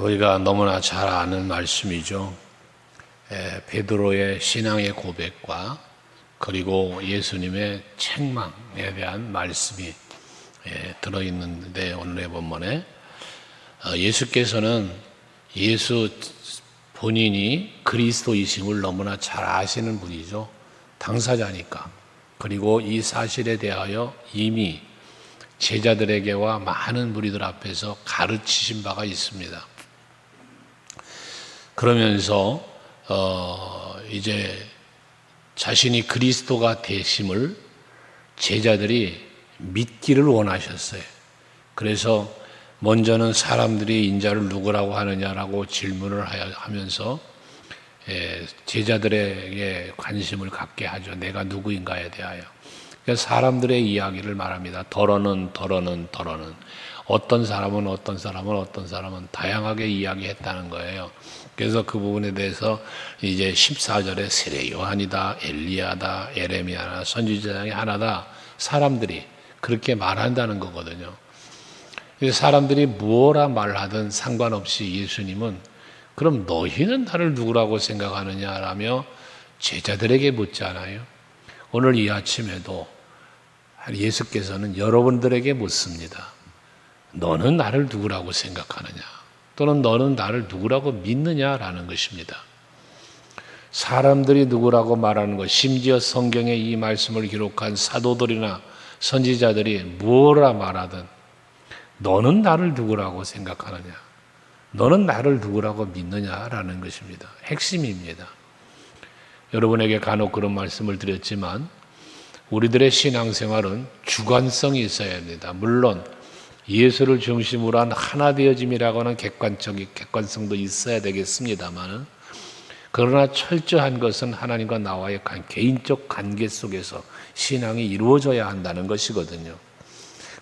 우리가 너무나 잘 아는 말씀이죠. 베드로의 신앙의 고백과 그리고 예수님의 책망에 대한 말씀이 들어있는데, 오늘의 본문에 예수께서는 예수 본인이 그리스도이심을 너무나 잘 아시는 분이죠. 당사자니까. 그리고 이 사실에 대하여 이미 제자들에게와 많은 무리들 앞에서 가르치신 바가 있습니다. 그러면서 이제 자신이 그리스도가 되심을 제자들이 믿기를 원하셨어요. 그래서 먼저는 사람들이 인자를 누구라고 하느냐라고 질문을 하면서 제자들에게 관심을 갖게 하죠. 내가 누구인가에 대하여. 그래서 사람들의 이야기를 말합니다. 더러는 어떤 사람은 다양하게 이야기했다는 거예요. 그래서 그 부분에 대해서 이제 14절에 세례 요한이다, 엘리야다, 에레미야나 선지자 중에 하나다, 사람들이 그렇게 말한다는 거거든요. 사람들이 무엇라 말하든 상관없이 예수님은 그럼 너희는 나를 누구라고 생각하느냐라며 제자들에게 묻잖아요. 오늘 이 아침에도 예수께서는 여러분들에게 묻습니다. 너는 나를 누구라고 생각하느냐? 또는 너는 나를 누구라고 믿느냐라는 것입니다. 사람들이 누구라고 말하는 것, 심지어 성경에 이 말씀을 기록한 사도들이나 선지자들이 무엇라 말하든 너는 나를 누구라고 생각하느냐? 너는 나를 누구라고 믿느냐라는 것입니다. 핵심입니다. 여러분에게 간혹 그런 말씀을 드렸지만 우리들의 신앙생활은 주관성이 있어야 합니다. 물론 예수를 중심으로 한 하나 되어짐이라고 하는 객관성도 있어야 되겠습니다만, 그러나 철저한 것은 하나님과 나와의 개인적 관계 속에서 신앙이 이루어져야 한다는 것이거든요.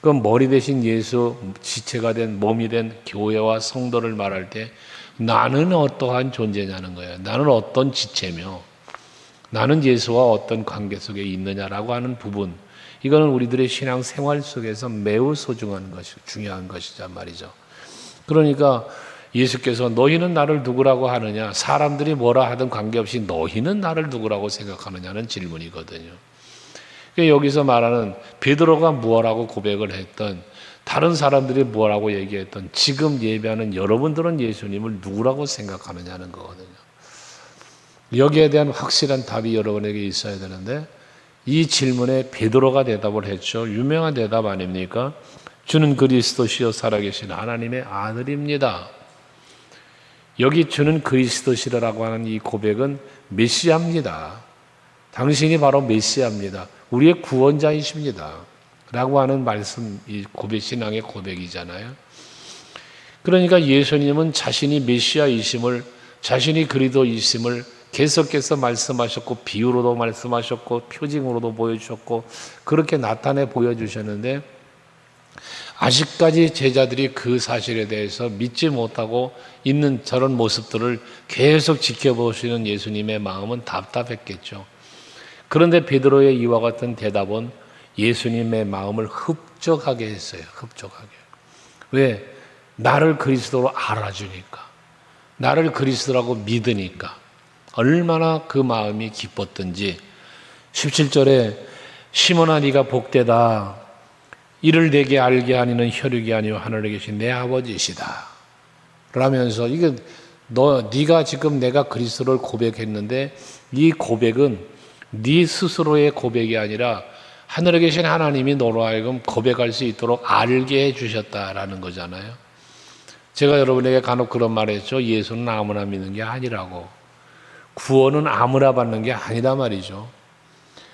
그럼 머리 대신 예수, 지체가 된 몸이 된 교회와 성도를 말할 때 나는 어떠한 존재냐는 거예요. 나는 어떤 지체며 나는 예수와 어떤 관계 속에 있느냐라고 하는 부분, 이거는 우리들의 신앙 생활 속에서 매우 소중한 것이고 중요한 것이란 말이죠. 그러니까 예수께서 너희는 나를 누구라고 하느냐, 사람들이 뭐라 하든 관계없이 너희는 나를 누구라고 생각하느냐는 질문이거든요. 여기서 말하는 베드로가 무엇라고 고백을 했던, 다른 사람들이 뭐라고 얘기했던, 지금 예배하는 여러분들은 예수님을 누구라고 생각하느냐는 거거든요. 여기에 대한 확실한 답이 여러분에게 있어야 되는데, 이 질문에 베드로가 대답을 했죠. 유명한 대답 아닙니까? 주는 그리스도시요 살아계신 하나님의 아들입니다. 여기 주는 그리스도시라고 하는 이 고백은 메시아입니다. 당신이 바로 메시아입니다. 우리의 구원자이십니다. 라고 하는 말씀, 이 고백, 신앙의 고백이잖아요. 그러니까 예수님은 자신이 메시아이심을, 자신이 그리스도이심을 계속해서 말씀하셨고, 비유로도 말씀하셨고, 표징으로도 보여주셨고, 그렇게 나타내 보여주셨는데, 아직까지 제자들이 그 사실에 대해서 믿지 못하고 있는 저런 모습들을 계속 지켜보시는 예수님의 마음은 답답했겠죠. 그런데 베드로의 이와 같은 대답은 예수님의 마음을 흡족하게 했어요. 흡족하게. 왜? 나를 그리스도로 알아주니까, 나를 그리스도라고 믿으니까 얼마나 그 마음이 기뻤던지. 17절에 시몬아 네가 복되다. 이를 내게 알게 하니는 혈육이 아니요 하늘에 계신 내 아버지시다. 라면서 이게 네가 지금 내가 그리스도를 고백했는데 이 고백은 네 스스로의 고백이 아니라 하늘에 계신 하나님이 너로 하여금 고백할 수 있도록 알게 해주셨다라는 거잖아요. 제가 여러분에게 간혹 그런 말 했죠. 예수는 아무나 믿는 게 아니라고. 구원은 아무나 받는 게 아니다 말이죠.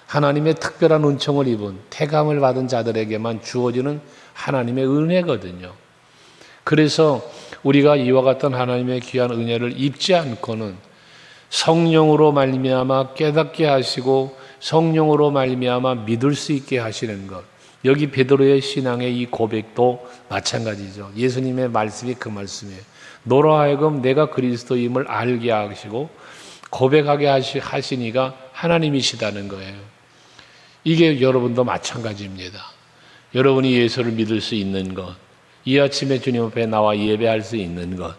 하나님의 특별한 은총을 입은, 태감을 받은 자들에게만 주어지는 하나님의 은혜거든요. 그래서 우리가 이와 같은 하나님의 귀한 은혜를 입지 않고는 성령으로 말미암아 깨닫게 하시고 성령으로 말미암아 믿을 수 있게 하시는 것, 여기 베드로의 신앙의 이 고백도 마찬가지죠. 예수님의 말씀이 그 말씀이에요. 너로 하여금 내가 그리스도임을 알게 하시고 고백하게 하시니가 하나님이시다는 거예요. 이게 여러분도 마찬가지입니다. 여러분이 예수를 믿을 수 있는 것, 이 아침에 주님 앞에 나와 예배할 수 있는 것,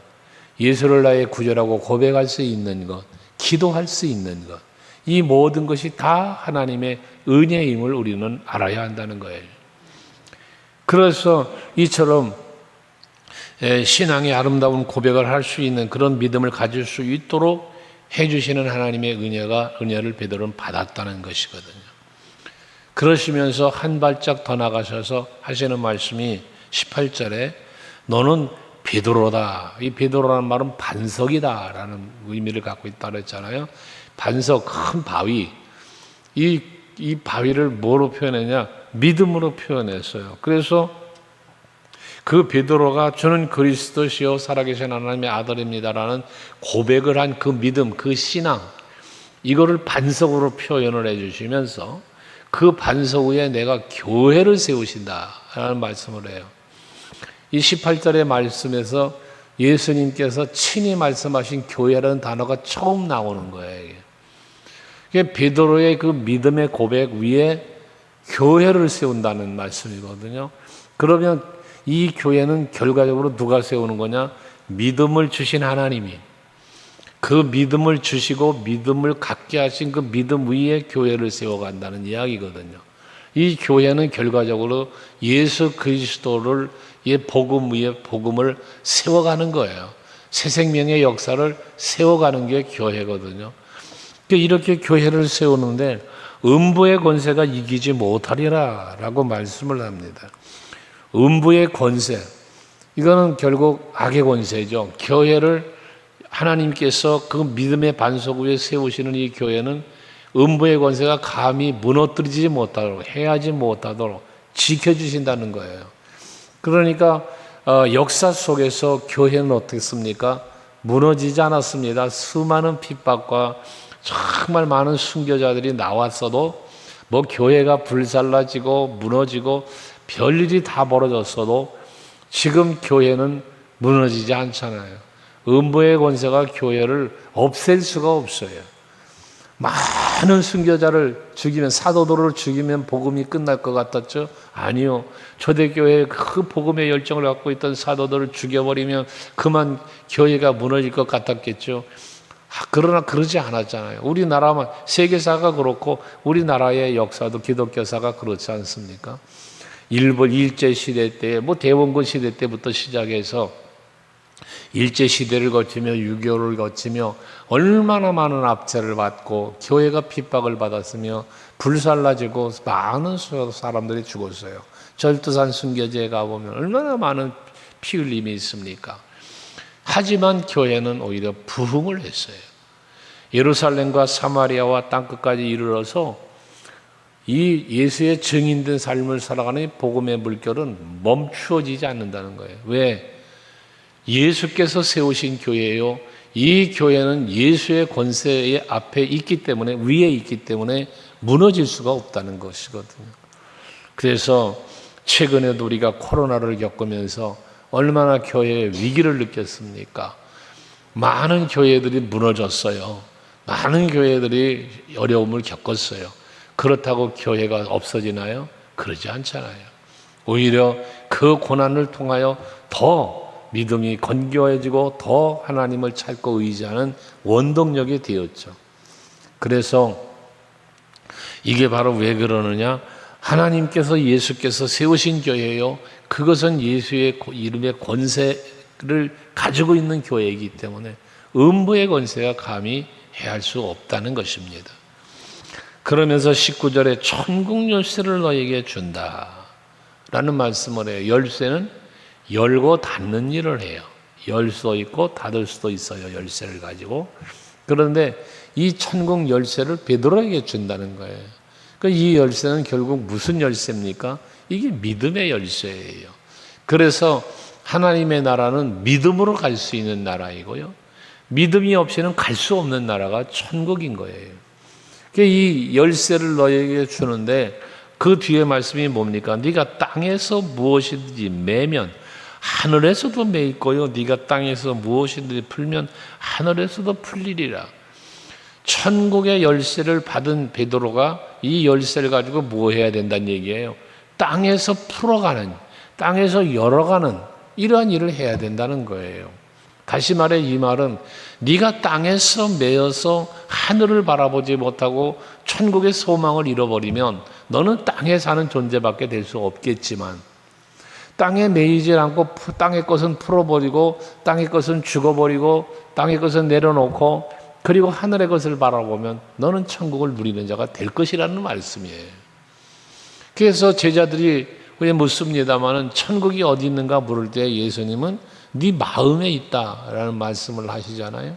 예수를 나의 구주라고 고백할 수 있는 것, 기도할 수 있는 것, 이 모든 것이 다 하나님의 은혜임을 우리는 알아야 한다는 거예요. 그래서 이처럼 신앙의 아름다운 고백을 할 수 있는 그런 믿음을 가질 수 있도록 해주시는 하나님의 은혜를 베드로는 받았다는 것이거든요. 그러시면서 한 발짝 더 나가셔서 하시는 말씀이 18절에 너는 베드로다. 이 베드로라는 말은 반석이다라는 의미를 갖고 있다고 했잖아요. 반석, 큰 바위. 이 바위를 뭐로 표현했냐? 믿음으로 표현했어요. 그래서 그 베드로가 저는 그리스도시요 살아계신 하나님의 아들입니다라는 고백을 한 그 믿음, 그 신앙, 이거를 반석으로 표현을 해주시면서 그 반석 위에 내가 교회를 세우신다라는 말씀을 해요. 이 18절의 말씀에서 예수님께서 친히 말씀하신 교회라는 단어가 처음 나오는 거예요. 이게 베드로의 그 믿음의 고백 위에 교회를 세운다는 말씀이거든요. 그러면 이 교회는 결과적으로 누가 세우는 거냐? 믿음을 주신 하나님이 그 믿음을 주시고 믿음을 갖게 하신 그 믿음 위에 교회를 세워간다는 이야기거든요. 이 교회는 결과적으로 예수 그리스도를 이 복음 위에 복음을 세워가는 거예요. 새 생명의 역사를 세워가는 게 교회거든요. 이렇게 교회를 세우는데 음부의 권세가 이기지 못하리라 라고 말씀을 합니다. 음부의 권세, 이거는 결국 악의 권세죠. 교회를 하나님께서 그 믿음의 반석 위에 세우시는 이 교회는 음부의 권세가 감히 무너뜨리지 못하도록, 해하지 못하도록 지켜주신다는 거예요. 그러니까 역사 속에서 교회는 어떻습니까? 무너지지 않았습니다. 수많은 핍박과 정말 많은 순교자들이 나왔어도 뭐 교회가 불살라지고 무너지고 별일이 다 벌어졌어도 지금 교회는 무너지지 않잖아요. 음부의 권세가 교회를 없앨 수가 없어요. 많은 순교자를 죽이면, 사도들을 죽이면 복음이 끝날 것 같았죠? 아니요. 초대교회의 그 복음의 열정을 갖고 있던 사도들을 죽여버리면 그만 교회가 무너질 것 같았겠죠? 그러나 그러지 않았잖아요. 우리나라만, 세계사가 그렇고 우리나라의 역사도 기독교사가 그렇지 않습니까? 일제시대 때, 대원군 시대 때부터 시작해서 일제시대를 거치며 6.25를 거치며 얼마나 많은 압제를 받고 교회가 핍박을 받았으며 불살라지고 많은 사람들이 죽었어요. 절두산 순교지에 가보면 얼마나 많은 피 흘림이 있습니까? 하지만 교회는 오히려 부흥을 했어요. 예루살렘과 사마리아와 땅끝까지 이르러서 이 예수의 증인된 삶을 살아가는 복음의 물결은 멈추어지지 않는다는 거예요. 왜? 예수께서 세우신 교회예요. 이 교회는 예수의 권세의 앞에 있기 때문에, 위에 있기 때문에 무너질 수가 없다는 것이거든요. 그래서 최근에도 우리가 코로나를 겪으면서 얼마나 교회의 위기를 느꼈습니까? 많은 교회들이 무너졌어요. 많은 교회들이 어려움을 겪었어요. 그렇다고 교회가 없어지나요? 그러지 않잖아요. 오히려 그 고난을 통하여 더 믿음이 건교해지고 더 하나님을 찾고 의지하는 원동력이 되었죠. 그래서 이게 바로 왜 그러느냐? 하나님께서, 예수께서 세우신 교회예요. 그것은 예수의 이름의 권세를 가지고 있는 교회이기 때문에 음부의 권세가 감히 해할 수 없다는 것입니다. 그러면서 19절에 천국 열쇠를 너에게 준다 라는 말씀을 해요. 열쇠는 열고 닫는 일을 해요. 열 수도 있고 닫을 수도 있어요. 열쇠를 가지고. 그런데 이 천국 열쇠를 베드로에게 준다는 거예요. 이 열쇠는 결국 무슨 열쇠입니까? 이게 믿음의 열쇠예요. 그래서 하나님의 나라는 믿음으로 갈 수 있는 나라이고요. 믿음이 없이는 갈 수 없는 나라가 천국인 거예요. 이 열쇠를 너에게 주는데 그 뒤에 말씀이 뭡니까? 네가 땅에서 무엇이든지 매면 하늘에서도 매일 거요. 네가 땅에서 무엇이든지 풀면 하늘에서도 풀리리라. 천국의 열쇠를 받은 베드로가 이 열쇠를 가지고 뭐 해야 된다는 얘기예요? 땅에서 풀어가는, 땅에서 열어가는 이러한 일을 해야 된다는 거예요. 다시 말해 이 말은 네가 땅에서 매여서 하늘을 바라보지 못하고 천국의 소망을 잃어버리면 너는 땅에 사는 존재밖에 될 수 없겠지만, 땅에 매이지 않고 땅의 것은 풀어버리고 땅의 것은 죽어버리고 땅의 것은 내려놓고 그리고 하늘의 것을 바라보면 너는 천국을 누리는 자가 될 것이라는 말씀이에요. 그래서 제자들이 왜 묻습니다마는 천국이 어디 있는가 물을 때 예수님은 네 마음에 있다라는 말씀을 하시잖아요.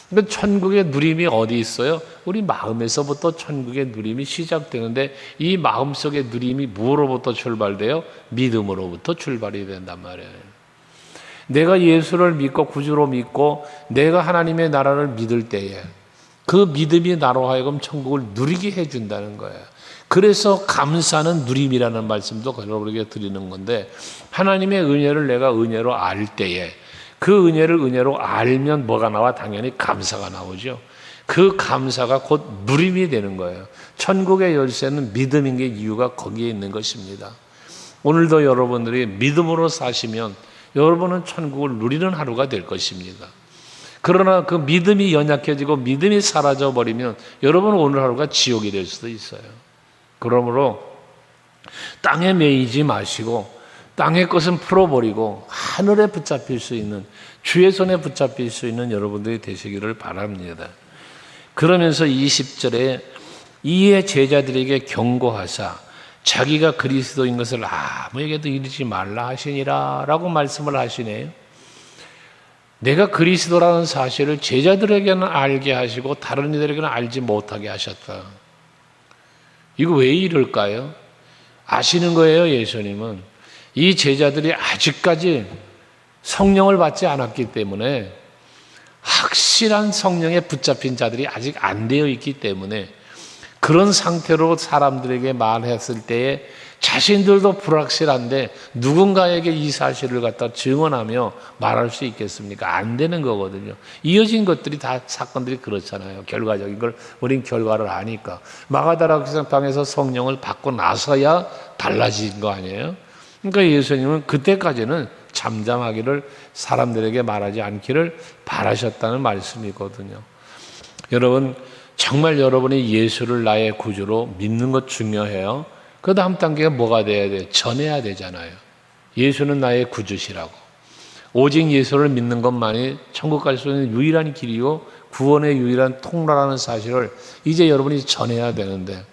그러니까 천국의 누림이 어디 있어요? 우리 마음에서부터 천국의 누림이 시작되는데, 이 마음속의 누림이 무엇으로부터 출발돼요? 믿음으로부터 출발이 된단 말이에요. 내가 예수를 믿고 구주로 믿고 내가 하나님의 나라를 믿을 때에 그 믿음이 나로 하여금 천국을 누리게 해준다는 거예요. 그래서 감사는 누림이라는 말씀도 여러분에게 드리는 건데, 하나님의 은혜를 내가 은혜로 알 때에 그 은혜를 은혜로 알면 뭐가 나와? 당연히 감사가 나오죠. 그 감사가 곧 누림이 되는 거예요. 천국의 열쇠는 믿음인 게 이유가 거기에 있는 것입니다. 오늘도 여러분들이 믿음으로 사시면 여러분은 천국을 누리는 하루가 될 것입니다. 그러나 그 믿음이 연약해지고 믿음이 사라져 버리면 여러분은 오늘 하루가 지옥이 될 수도 있어요. 그러므로 땅에 매이지 마시고 땅의 것은 풀어버리고 하늘에 붙잡힐 수 있는, 주의 손에 붙잡힐 수 있는 여러분들이 되시기를 바랍니다. 그러면서 20절에 이에 제자들에게 경고하사 자기가 그리스도인 것을 아무에게도 이르지 말라 하시니라 라고 말씀을 하시네요. 내가 그리스도라는 사실을 제자들에게는 알게 하시고 다른 이들에게는 알지 못하게 하셨다. 이거 왜 이럴까요? 아시는 거예요. 예수님은 이 제자들이 아직까지 성령을 받지 않았기 때문에, 확실한 성령에 붙잡힌 자들이 아직 안 되어 있기 때문에, 그런 상태로 사람들에게 말했을 때에 자신들도 불확실한데 누군가에게 이 사실을 갖다 증언하며 말할 수 있겠습니까? 안 되는 거거든요. 이어진 것들이 다 사건들이 그렇잖아요. 결과적인 걸 우린 결과를 아니까. 마가다라 방에서 성령을 받고 나서야 달라진 거 아니에요? 그러니까 예수님은 그때까지는 잠잠하기를, 사람들에게 말하지 않기를 바라셨다는 말씀이거든요. 여러분, 정말 여러분이 예수를 나의 구주로 믿는 것 중요해요. 그 다음 단계가 뭐가 돼야 돼요? 전해야 되잖아요. 예수는 나의 구주시라고. 오직 예수를 믿는 것만이 천국 갈 수 있는 유일한 길이고 구원의 유일한 통로라는 사실을 이제 여러분이 전해야 되는데,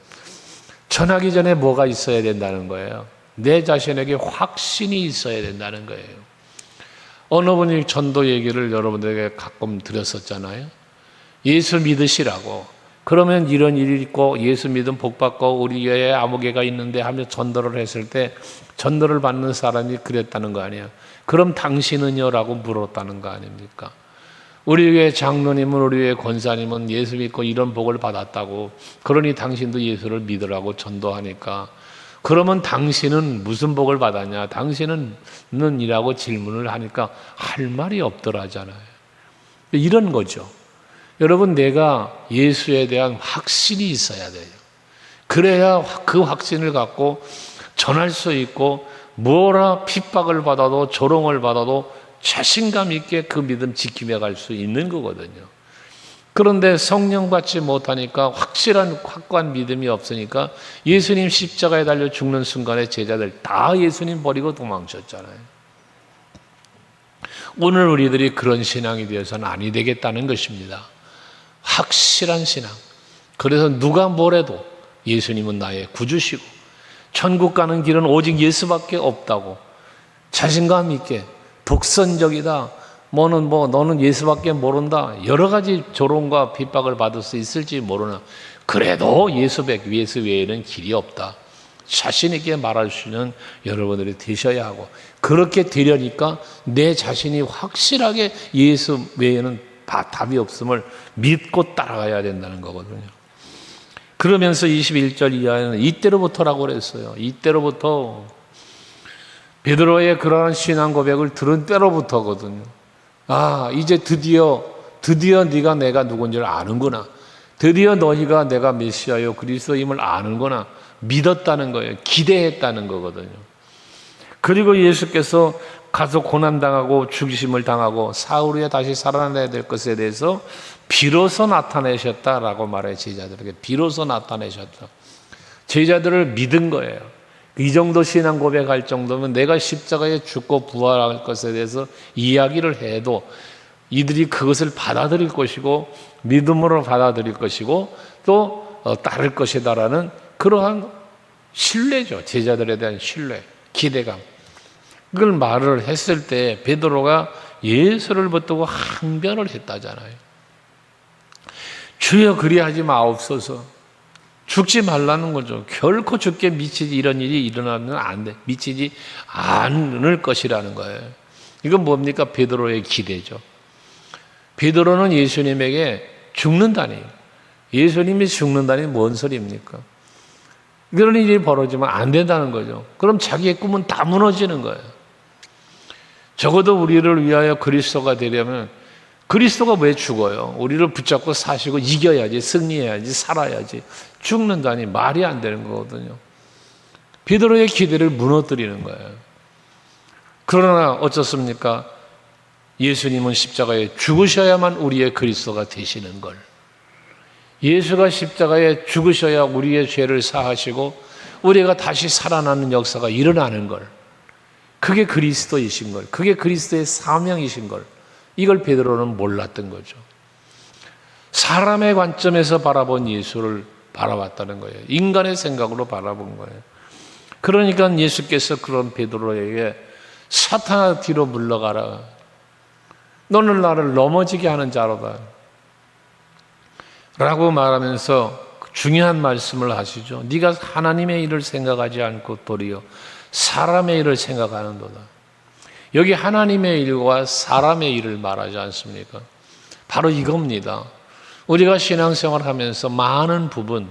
전하기 전에 뭐가 있어야 된다는 거예요? 내 자신에게 확신이 있어야 된다는 거예요. 어느 분이 전도 얘기를 여러분들에게 가끔 드렸었잖아요. 예수 믿으시라고. 그러면 이런 일이 있고 예수 믿음 복 받고 우리 교회에 아무개가 있는데 하며 전도를 했을 때 전도를 받는 사람이 그랬다는 거 아니에요. 그럼 당신은요? 라고 물었다는 거 아닙니까? 우리 교회 장로님은, 우리 교회 권사님은 예수 믿고 이런 복을 받았다고, 그러니 당신도 예수를 믿으라고 전도하니까, 그러면 당신은 무슨 복을 받았냐? 당신은 이라고 질문을 하니까 할 말이 없더라잖아요. 이런 거죠. 여러분, 내가 예수에 대한 확신이 있어야 돼요. 그래야 그 확신을 갖고 전할 수 있고, 뭐라 핍박을 받아도 조롱을 받아도 자신감 있게 그 믿음 지키며 갈 수 있는 거거든요. 그런데 성령 받지 못하니까, 확고한 믿음이 없으니까 예수님 십자가에 달려 죽는 순간에 제자들 다 예수님 버리고 도망쳤잖아요. 오늘 우리들이 그런 신앙이 되어서는 아니 되겠다는 것입니다. 확실한 신앙. 그래서 누가 뭐래도 예수님은 나의 구주시고 천국 가는 길은 오직 예수밖에 없다고 자신감 있게, 독선적이다, 너는 예수밖에 모른다, 여러 가지 조롱과 핍박을 받을 수 있을지 모르나 그래도 예수 외에는 길이 없다, 자신 있게 말할 수 있는 여러분들이 되셔야 하고, 그렇게 되려니까 내 자신이 확실하게 예수 외에는 답이 없음을 믿고 따라가야 된다는 거거든요. 그러면서 21절 이하에는 이때로부터라고 그랬어요. 이때로부터, 베드로의 그러한 신앙 고백을 들은 때로부터거든요. 이제 드디어 네가 내가 누군지를 아는구나. 드디어 너희가 내가 메시아요 그리스도임을 아는구나. 믿었다는 거예요. 기대했다는 거거든요. 그리고 예수께서 가서 고난당하고 죽이심을 당하고 사흘 후에 다시 살아나야 될 것에 대해서 비로소 나타내셨다라고 말해요. 제자들에게 비로소 나타내셨다. 제자들을 믿은 거예요. 이 정도 신앙 고백할 정도면 내가 십자가에 죽고 부활할 것에 대해서 이야기를 해도 이들이 그것을 받아들일 것이고 믿음으로 받아들일 것이고 또 따를 것이다라는 그러한 신뢰죠. 제자들에 대한 신뢰, 기대감. 그걸 말을 했을 때 베드로가 예수를 붙들고 항변을 했다잖아요. 주여 그리하지 마옵소서. 죽지 말라는 거죠. 결코 죽게 미치지 이런 일이 일어나면 안 돼. 미치지 않을 것이라는 거예요. 이건 뭡니까? 베드로의 기대죠. 베드로는 예수님에게 죽는다니. 예수님이 죽는다니 뭔 소리입니까? 그런 일이 벌어지면 안 된다는 거죠. 그럼 자기의 꿈은 다 무너지는 거예요. 적어도 우리를 위하여 그리스도가 되려면 그리스도가 왜 죽어요? 우리를 붙잡고 사시고 이겨야지, 승리해야지, 살아야지. 죽는다니 말이 안 되는 거거든요. 베드로의 기대를 무너뜨리는 거예요. 그러나 어쩌습니까? 예수님은 십자가에 죽으셔야만 우리의 그리스도가 되시는 걸. 예수가 십자가에 죽으셔야 우리의 죄를 사하시고 우리가 다시 살아나는 역사가 일어나는 걸. 그게 그리스도이신 걸. 그게 그리스도의 사명이신 걸. 이걸 베드로는 몰랐던 거죠. 사람의 관점에서 바라본 예수를 바라봤다는 거예요. 인간의 생각으로 바라본 거예요. 그러니까 예수께서 그런 베드로에게 사탄아 뒤로 물러가라. 너는 나를 넘어지게 하는 자로다. 라고 말하면서 중요한 말씀을 하시죠. 네가 하나님의 일을 생각하지 않고 도리어 사람의 일을 생각하는도다. 여기 하나님의 일과 사람의 일을 말하지 않습니까? 바로 이겁니다. 우리가 신앙생활을 하면서 많은 부분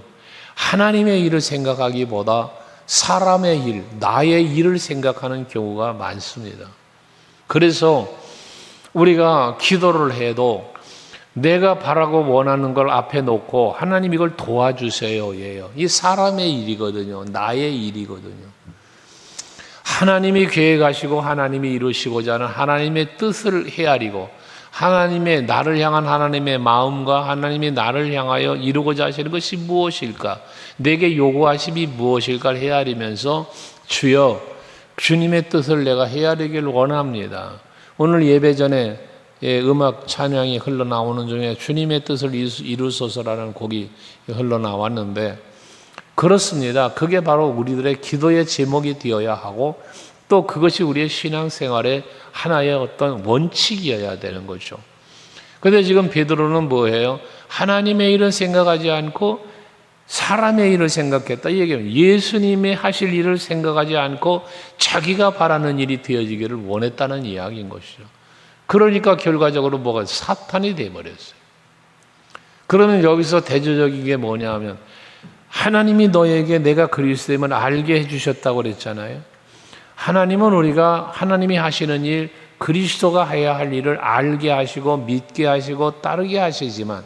하나님의 일을 생각하기보다 사람의 일, 나의 일을 생각하는 경우가 많습니다. 그래서 우리가 기도를 해도 내가 바라고 원하는 걸 앞에 놓고 하나님 이걸 도와주세요. 예요. 이 사람의 일이거든요. 나의 일이거든요. 하나님이 계획하시고 하나님이 이루시고자 하는 하나님의 뜻을 헤아리고 하나님의 나를 향한 하나님의 마음과 하나님이 나를 향하여 이루고자 하시는 것이 무엇일까? 내게 요구하심이 무엇일까를 헤아리면서 주여 주님의 뜻을 내가 헤아리길 원합니다. 오늘 예배 전에 음악 찬양이 흘러나오는 중에 주님의 뜻을 이루소서라는 곡이 흘러나왔는데 그렇습니다. 그게 바로 우리들의 기도의 제목이 되어야 하고 또 그것이 우리의 신앙생활의 하나의 어떤 원칙이어야 되는 거죠. 그런데 지금 베드로는 뭐예요? 하나님의 일을 생각하지 않고 사람의 일을 생각했다. 이 얘기는 예수님의 하실 일을 생각하지 않고 자기가 바라는 일이 되어지기를 원했다는 이야기인 것이죠. 그러니까 결과적으로 뭐가 사탄이 되어버렸어요. 그러면 여기서 대조적인 게 뭐냐 하면 하나님이 너에게 내가 그리스도임을 알게 해주셨다고 그랬잖아요. 하나님은 우리가 하나님이 하시는 일, 그리스도가 해야 할 일을 알게 하시고 믿게 하시고 따르게 하시지만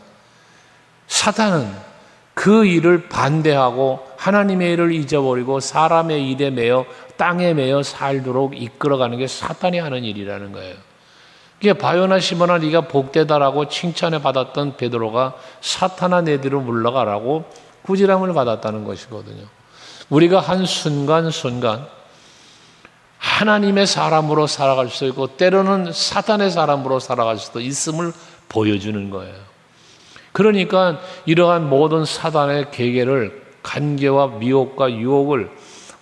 사탄은 그 일을 반대하고 하나님의 일을 잊어버리고 사람의 일에 매여 땅에 매여 살도록 이끌어가는 게 사탄이 하는 일이라는 거예요. 이게 바요나 시몬아 네가 복되다라고 칭찬을 받았던 베드로가 사탄아 내 뒤로 물러가라고 꾸지람을 받았다는 것이거든요. 우리가 한 순간순간 하나님의 사람으로 살아갈 수 있고 때로는 사탄의 사람으로 살아갈 수도 있음을 보여주는 거예요. 그러니까 이러한 모든 사단의 계계를 간계와 미혹과 유혹을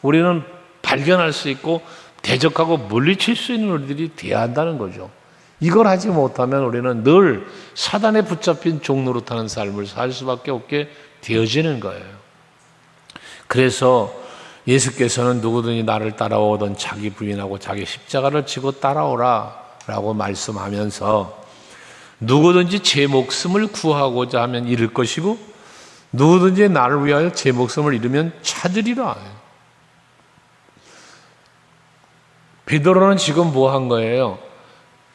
우리는 발견할 수 있고 대적하고 물리칠 수 있는 우리들이 되어야 한다는 거죠. 이걸 하지 못하면 우리는 늘 사단에 붙잡힌 종로로 타는 삶을 살 수밖에 없게 되어지는 거예요. 그래서 예수께서는 누구든지 나를 따라오든 자기 부인하고 자기 십자가를 지고 따라오라 라고 말씀하면서 누구든지 제 목숨을 구하고자 하면 잃을 것이고 누구든지 나를 위하여 제 목숨을 잃으면 찾으리라. 베드로는 지금 뭐 한 거예요?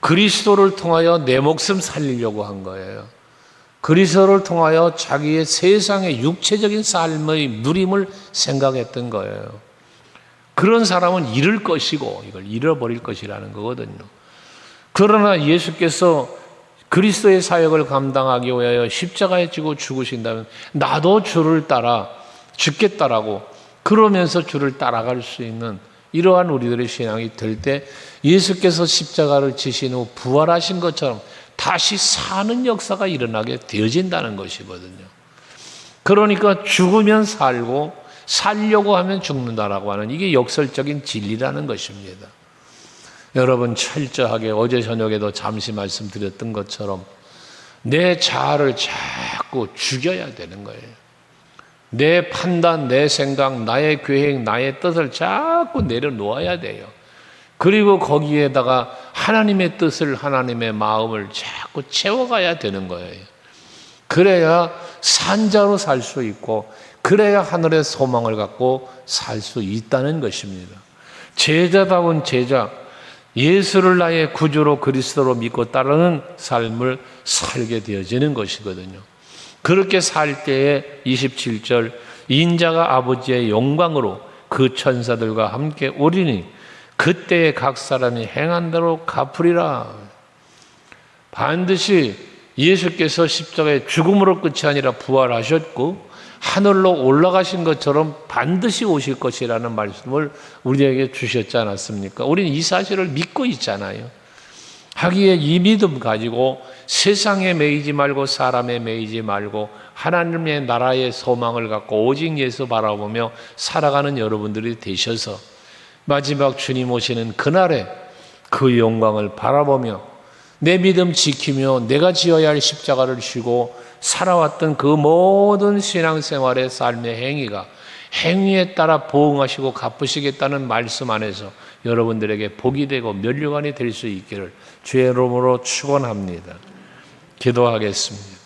그리스도를 통하여 내 목숨 살리려고 한 거예요. 그리스도를 통하여 자기의 세상의 육체적인 삶의 누림을 생각했던 거예요. 그런 사람은 잃을 것이고 이걸 잃어버릴 것이라는 거거든요. 그러나 예수께서 그리스도의 사역을 감당하기 위하여 십자가에 지고 죽으신다면 나도 주를 따라 죽겠다라고 그러면서 주를 따라갈 수 있는 이러한 우리들의 신앙이 될 때 예수께서 십자가를 지신 후 부활하신 것처럼 다시 사는 역사가 일어나게 되어진다는 것이거든요. 그러니까 죽으면 살고 살려고 하면 죽는다라고 하는 이게 역설적인 진리라는 것입니다. 여러분 철저하게 어제 저녁에도 잠시 말씀드렸던 것처럼 내 자아를 자꾸 죽여야 되는 거예요. 내 판단, 내 생각, 나의 계획, 나의 뜻을 자꾸 내려놓아야 돼요. 그리고 거기에다가 하나님의 뜻을, 하나님의 마음을 자꾸 채워가야 되는 거예요. 그래야 산자로 살 수 있고 그래야 하늘의 소망을 갖고 살 수 있다는 것입니다. 제자다운 제자, 예수를 나의 구주로 그리스도로 믿고 따르는 삶을 살게 되어지는 것이거든요. 그렇게 살 때에 27절 인자가 아버지의 영광으로 그 천사들과 함께 오리니 그때에 각 사람이 행한 대로 갚으리라. 반드시 예수께서 십자가의 죽음으로 끝이 아니라 부활하셨고 하늘로 올라가신 것처럼 반드시 오실 것이라는 말씀을 우리에게 주셨지 않았습니까? 우리는 이 사실을 믿고 있잖아요. 하기에 이 믿음 가지고 세상에 매이지 말고 사람에 매이지 말고 하나님의 나라의 소망을 갖고 오직 예수 바라보며 살아가는 여러분들이 되셔서 마지막 주님 오시는 그날에 그 영광을 바라보며 내 믿음 지키며 내가 지어야 할 십자가를 지고 살아왔던 그 모든 신앙생활의 삶의 행위가 행위에 따라 보응하시고 갚으시겠다는 말씀 안에서 여러분들에게 복이 되고 면류관이 될 수 있기를 주의 이름으로 축원합니다. 기도하겠습니다.